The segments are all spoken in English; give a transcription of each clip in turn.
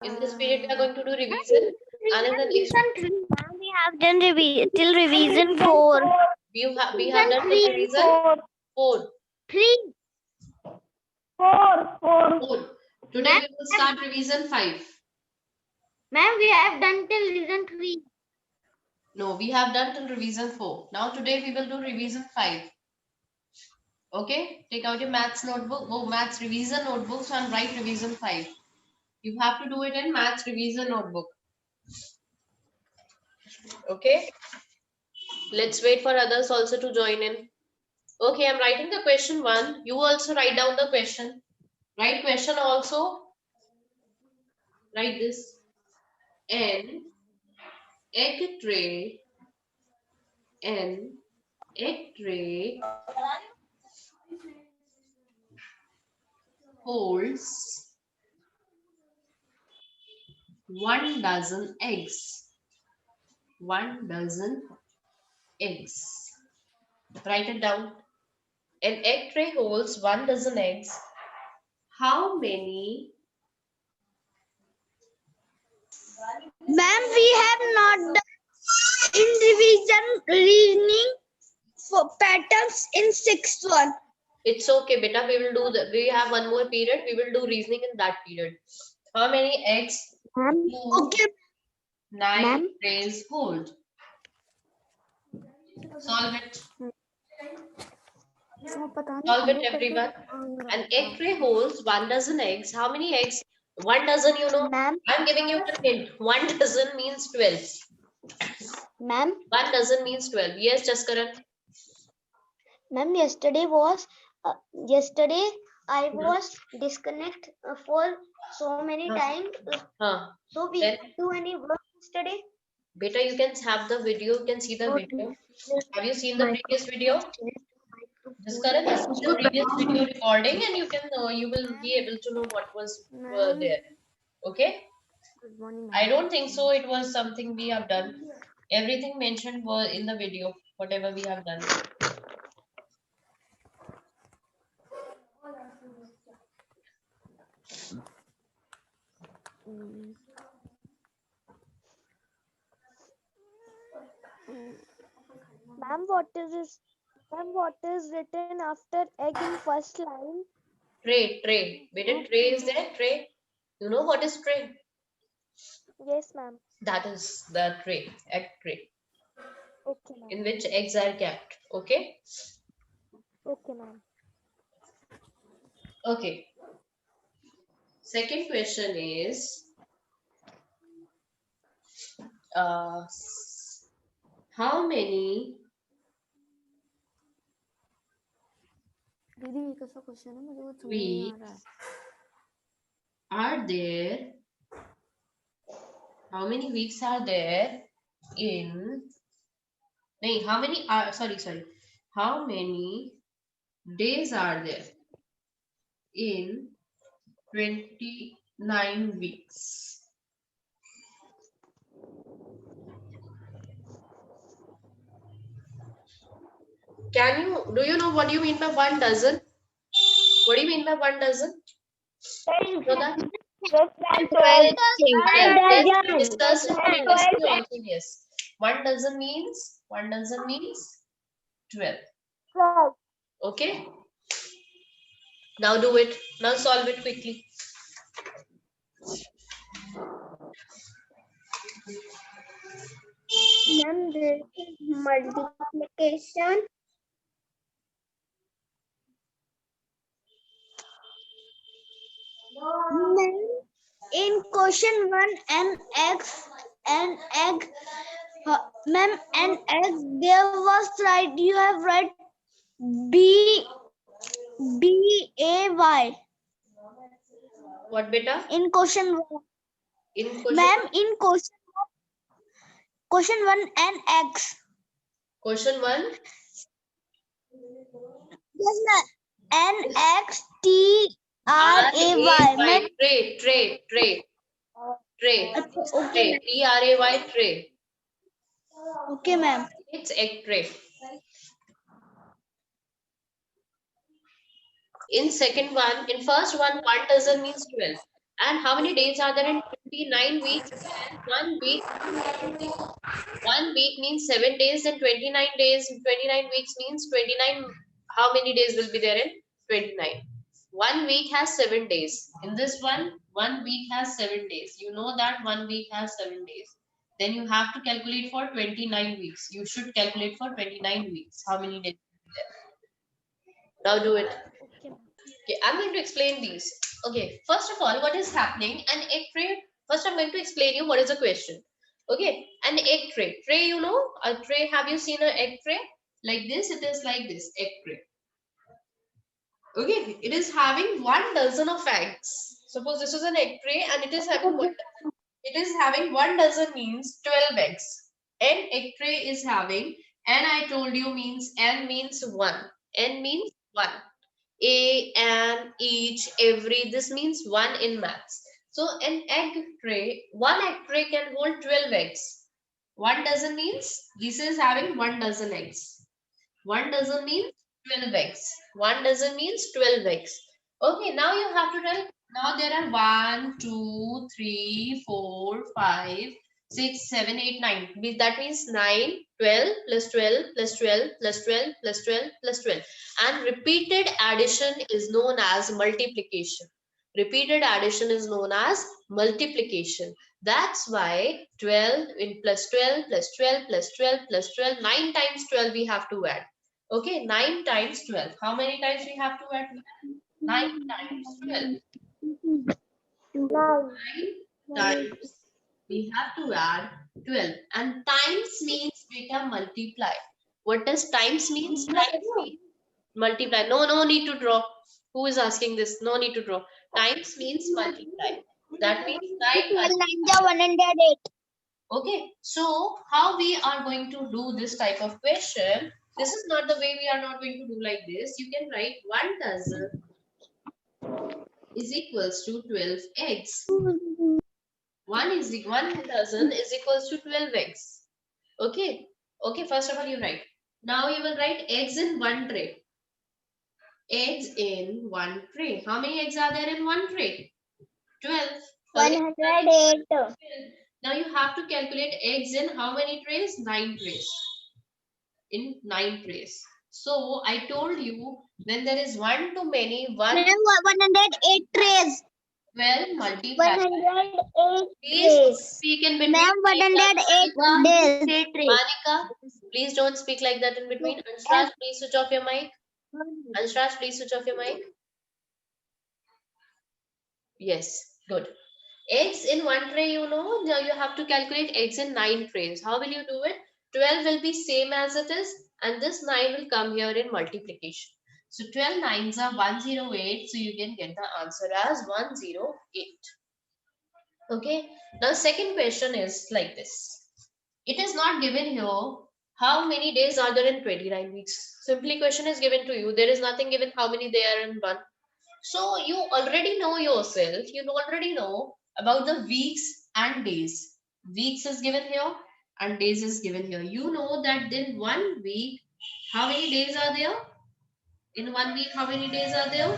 In this period, we are going to do revision. Another next. We have done till revision 4. We have done till revision 4. 3. 4. 4. Today we will start revision 5. Ma'am, we have done till revision 3. No, we have done till revision 4. Now today we will do revision 5. Okay, take out your maths notebook, go maths revision notebooks and write revision 5. You have to do it in maths revision notebook. Okay, let's wait for others also to join in. Okay, I'm writing the question 1. You also write down the question. Write question also. Write this. An egg tray. An egg tray holds 1 dozen eggs. 1 dozen eggs. Write it down. An egg tray holds 1 dozen eggs. How many? Ma'am, we have not done in revision reasoning for patterns in 6th one. It's okay, beta. We will do that. We have one more period. We will do reasoning in that period. How many eggs do Okay. 9 trays hold? Solve it. Solve it, everyone. An egg tray holds 1 dozen eggs. How many eggs? 1 dozen, you know. Ma'am. I'm giving you a hint. 1 dozen means 12. Ma'am. 1 dozen means 12. Yes, Jaskaran. Ma'am, yesterday I was disconnect for so many times. So we Then, didn't do any work yesterday. beta, you can have the video. You can see the video. Have you seen the previous video? Just correct. This is the previous video recording, and you will be able to know what was there. Okay. I don't think so. It was something we have done. Everything mentioned was in the video. Whatever we have done. Ma'am, what is this? Ma'am, what is written after egg in first line? Tray. Beta, tray is there? Tray. You know what is tray? Yes, ma'am. That is the tray, egg tray. Okay, ma'am. In which eggs are kept. Okay. Okay, ma'am. Okay. Second question is, how many weeks are there? How many weeks are there in? How many are? Sorry. How many days are there in 29 weeks? Do you know what do you mean by 1 dozen? What do you mean by 1 dozen? Know that? Discussed in previously also, yes. 1 dozen means 12. Okay. Now do it. Now solve it quickly. Ma'am, there is multiplication. In question 1, an egg, ma'am, an egg, there was right, you have right, B-A-Y. What, beta? In question 1. In question, ma'am, in question 1, an eggs. Question 1? Yes, ma'am. N-X-T-R-A-Y. Tray. Okay. T-R-A-Y, tray. Okay, ma'am. It's egg tray. In first one, 1 dozen means 12. And how many days are there in 29 weeks? 1 week. 1 week means 7 days, then 29 days, 29 weeks means 29. How many days will be there in 29? 1 week has 7 days. In this 1 week has 7 days. You know that 1 week has 7 days. Then you have to calculate for 29 weeks. You should calculate for 29 weeks. How many days will be there? Now do it. Okay. Okay, I'm going to explain these. Okay, first of all, what is happening? An egg tray. First, I'm going to explain you what is a question. Okay, an egg tray. Tray, you know, a tray. Have you seen an egg tray? Like this, it is like this egg tray. Okay, it is having 1 dozen of eggs. Suppose this is an egg tray and it is having one. It is having 1 dozen means 12 eggs. N egg tray is having, and I told you means N means 1. N means 1. A, and, each, every, this means 1 in maths. So an egg tray, 1 egg tray can hold 12 eggs. 1 dozen means this is having 1 dozen eggs. 1 dozen means 12 eggs. 1 dozen means 12 eggs. Okay, now you have to tell. Now there are 1, 2, 3, 4, 5, 6, 7, 8, 9. That means 9, 12 plus 12 plus 12 plus 12 plus 12 plus 12. And repeated addition is known as multiplication. Repeated addition is known as multiplication. That's why 12 in plus 12 plus 12 plus 12 plus 12, 9 times 12 we have to add. Okay, 9 times 12. How many times we have to add? 9 times 12. 9 times we have to add 12. And times means beta multiply. What does times means? Times means multiply. No need to draw. Who is asking this? No need to draw. Times means multiply. That means 9 multiply. 108. Okay, so how we are going to do this type of question? This is not the way we are not going to do like this. You can write 1 dozen is equals to 12 eggs. 1 dozen is equals to 12 eggs. Okay. Okay, first of all you write. Now you will write eggs in one tray. Eggs in one tray. How many eggs are there in one tray? 12. 108. Now you have to calculate eggs in how many trays? 9 trays. In 9 trays. So I told you when there is one too many, 108 trays. 12 multiplied. 108 Please trays. speak in between. Ma'am, 108 days. Manika, please don't speak like that in between. Anshraj, please switch off your mic. Anshraj, please switch off your mic. Yes, good. Eggs in one tray, you know, now you have to calculate eggs in 9 trays. How will you do it? 12 will be same as it is, and this 9 will come here in multiplication. So 12 nines are 108, so you can get the answer as 108. Okay, now second question is like this. It is not given here how many days are there in 29 weeks. Simply question is given to you. There is nothing given how many they are in one. So you already know yourself, you already know about the weeks and days. Weeks is given here and days is given here. You know that in 1 week, how many days are there? In 1 week, how many days are there?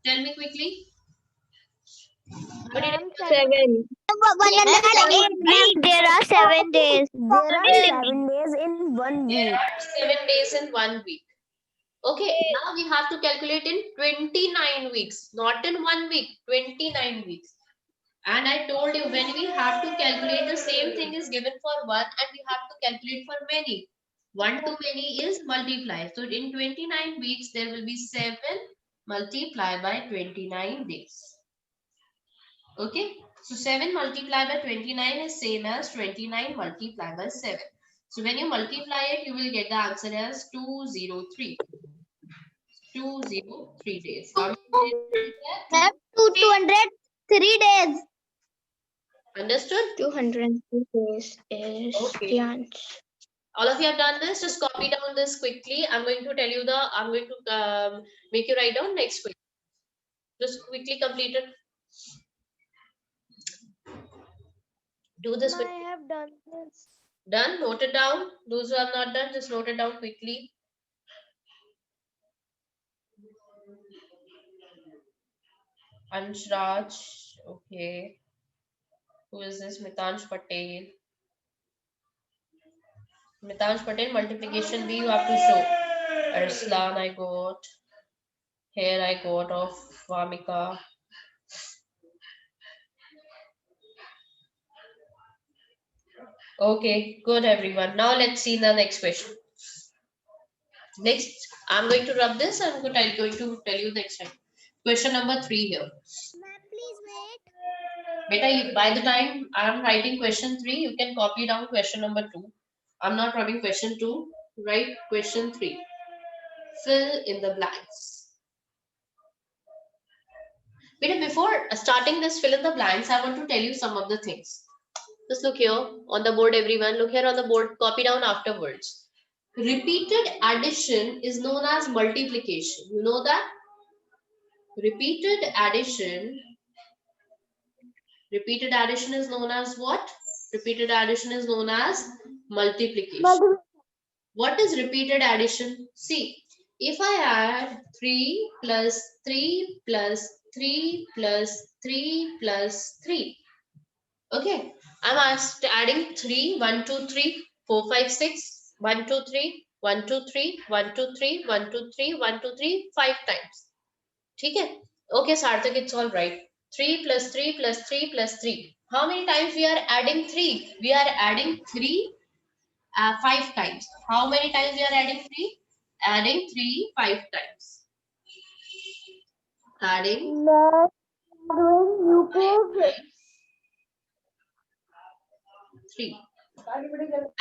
Tell me quickly. How many days are there? 7. 108 weeks. There are 7 days. There are 7 days in 1 There week. are 7 days in 1 week. Okay, now we have to calculate in 29 weeks, not in 1 week, 29 weeks. And I told you when we have to calculate the same thing is given for one and we have to calculate for many. One to many is multiply. So in 29 weeks, there will be 7 multiplied by 29 days. Okay. So 7 multiplied by 29 is same as 29 multiplied by 7. So when you multiply it, you will get the answer as 203. 203 days. How many days is that? 203 days. Understood? 203 days is Okay. the answer. All of you have done this. Just copy down this quickly. I'm going to tell you I'm going to make you write down next week. Just quickly complete it. Do this. I have done this. Done? Note it down. Those who have not done, just note it down quickly. Anshraj, Okay. Who is this? Mitansh Patel. Mitansh Patel, multiplication B you have to show. Arslan I got. Here I got of Vamika. Okay, good everyone. Now let's see the next question. Next, I'm going to rub this. I'm going to tell you next time. Question number 3 here. Ma'am, please wait. Beta, by the time I'm writing question 3, you can copy down question number 2. I'm not rubbing question 2. Write question 3. Fill in the blanks. Beta, before starting this fill in the blanks, I want to tell you some of the things. Just look here on the board, everyone. Look here on the board. Copy down afterwards. Repeated addition is known as multiplication. You know that? Repeated addition is known as what? Repeated addition is known as multiplication. What is repeated addition? See, if I add 3 plus 3 plus 3 plus 3 plus 3. Okay, I'm adding 3, 1, 2, 3, 4, 5, 6, 1, 2, 3, 1, 2, 3, 1, 2, 3, 1, 2, 3, 1, 2, 3, 5 times. Okay, okay, Sarthak, it's all right. 3 plus 3 plus 3 plus 3. How many times we are adding 3? We are adding 3 5 times. How many times we are adding 3? Adding 3 5 times. Adding 3.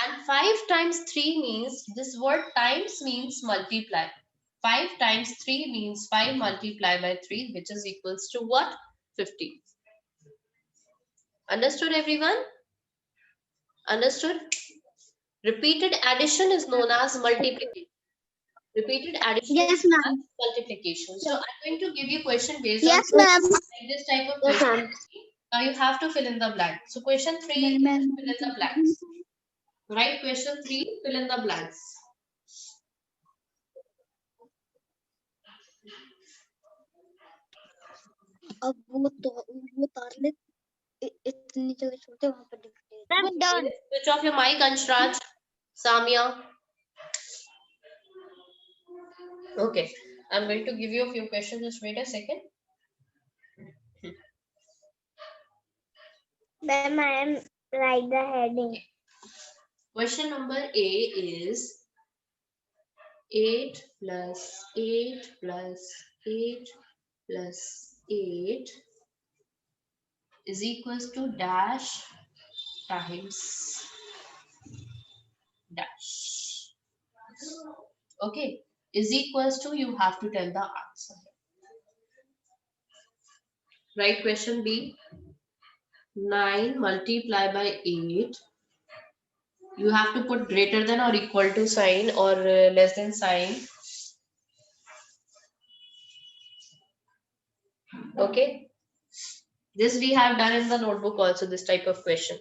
And 5 times 3 means, this word times means multiply. 5 times 3 means 5 multiplied by 3, which is equals to what? 50. Understood, everyone? Understood? Repeated addition is known as multiplication. Repeated addition is known as multiplication. So I'm going to give you question based on this type of question. Now you have to fill in the blank. So question 3, fill in the blanks. Right? Question 3, fill in the blanks. अब वो तारले इतनी जगह छोड़ते वहां पर दिखते हैं। I'm done. Switch off your mic, Anshraj, Samia. Okay, I'm going to give you a few questions. Just wait a second. Ma'am, I am write the heading. Question number A is 8 plus 8 plus 8 plus 8 is equals to dash times dash. Okay, is equals to, you have to tell the answer. Right, question B. 9 multiplied by 8. You have to put greater than or equal to sign or less than sign. Okay. This we have done in the notebook also, this type of question.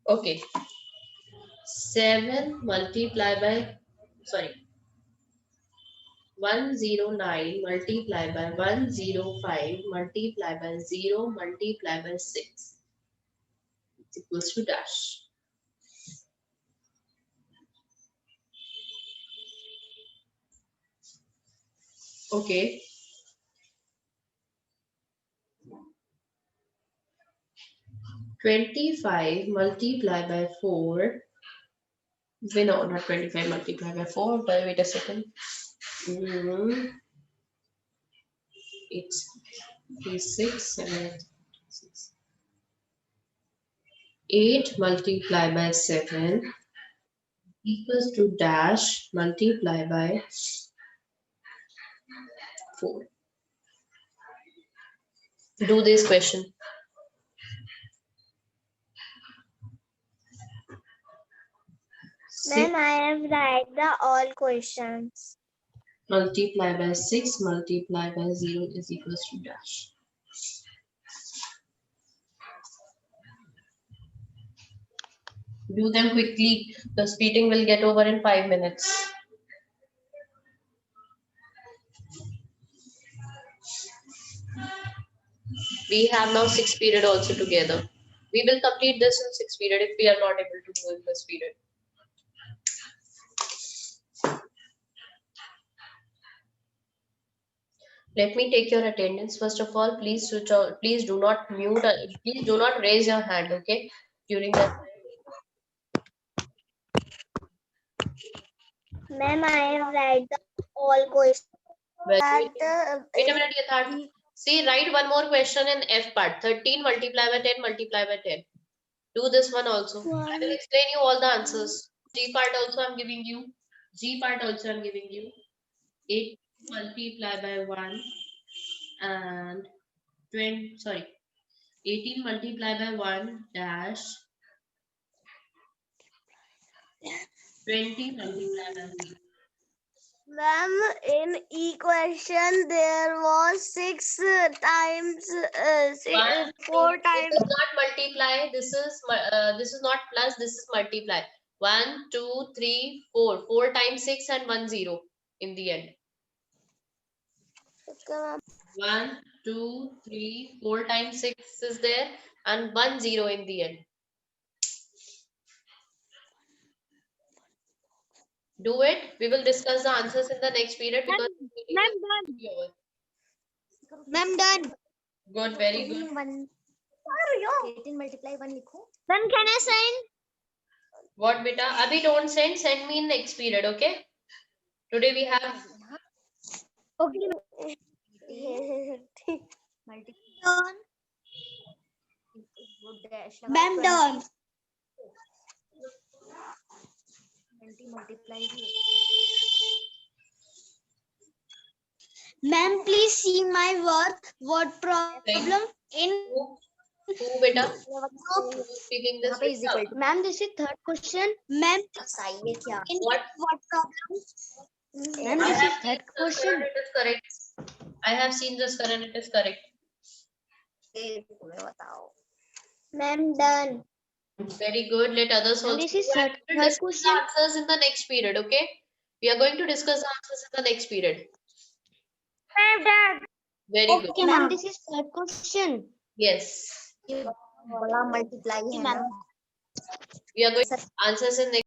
Okay. 7 multiplied by, 109 multiplied by 105 multiplied by 0 multiplied by 6. It's equals to dash. Okay. $25 multiplied by 4. No, not 25 multiplied by 4, but wait a second. It's 6, 7, 6. 8 multiplied by 7 equals to dash multiplied by 4. Do this question. Ma'am, I have write the all questions. Multiply by 6 multiplied by 0 is equals to dash. Do them quickly. The speeding will get over in 5 minutes. We have now 6 period also together. We will complete this in 6 period if we are not able to do in this period. Let me take your attendance. First of all, please switch on, please do not mute, please do not raise your hand, okay? During that. Ma'am, I have write the all questions. Wait That, a minute, Yatharth. See, write one more question in F part. 13 multiply by 10 multiply by 10. Do this one also. I will explain you all the answers. G part also I'm giving you. G part also I'm giving you. 8 multiply by 1 and 20, sorry, 18 multiply by 1 dash 20 multiply by 3. Ma'am, in equation there was 6 times, 4 times. This is not multiply. This is not plus. This is multiply. 1, 2, 3, 4. 4 times 6 and 1 0 in the end. 1, 2, 3, 4 times 6 is there and 1 0 in the end. Do it. We will discuss the answers in the next period because Ma'am, done. good, very good. 18 multiply 1 likho. Then can I sign? What beta? Abhi don't send me in next period, okay? Today we have Okay. Ma'am, done. Ma'am, please see my work. What problem in who beta? Who is speaking this? Ma'am, this is third question. Ma'am, What? what problem? Ma'am, I this is have third seen question. It is correct. I have seen this Karan, it is correct. Ma'am, done. Very good. Let others Ma'am, also. this is We are third going to discuss question. the answers in the next period, okay? We are going to discuss the answers in the next period. Very good. Okay, ma'am, this is third question. Yes. Multiply. We are going to answers in next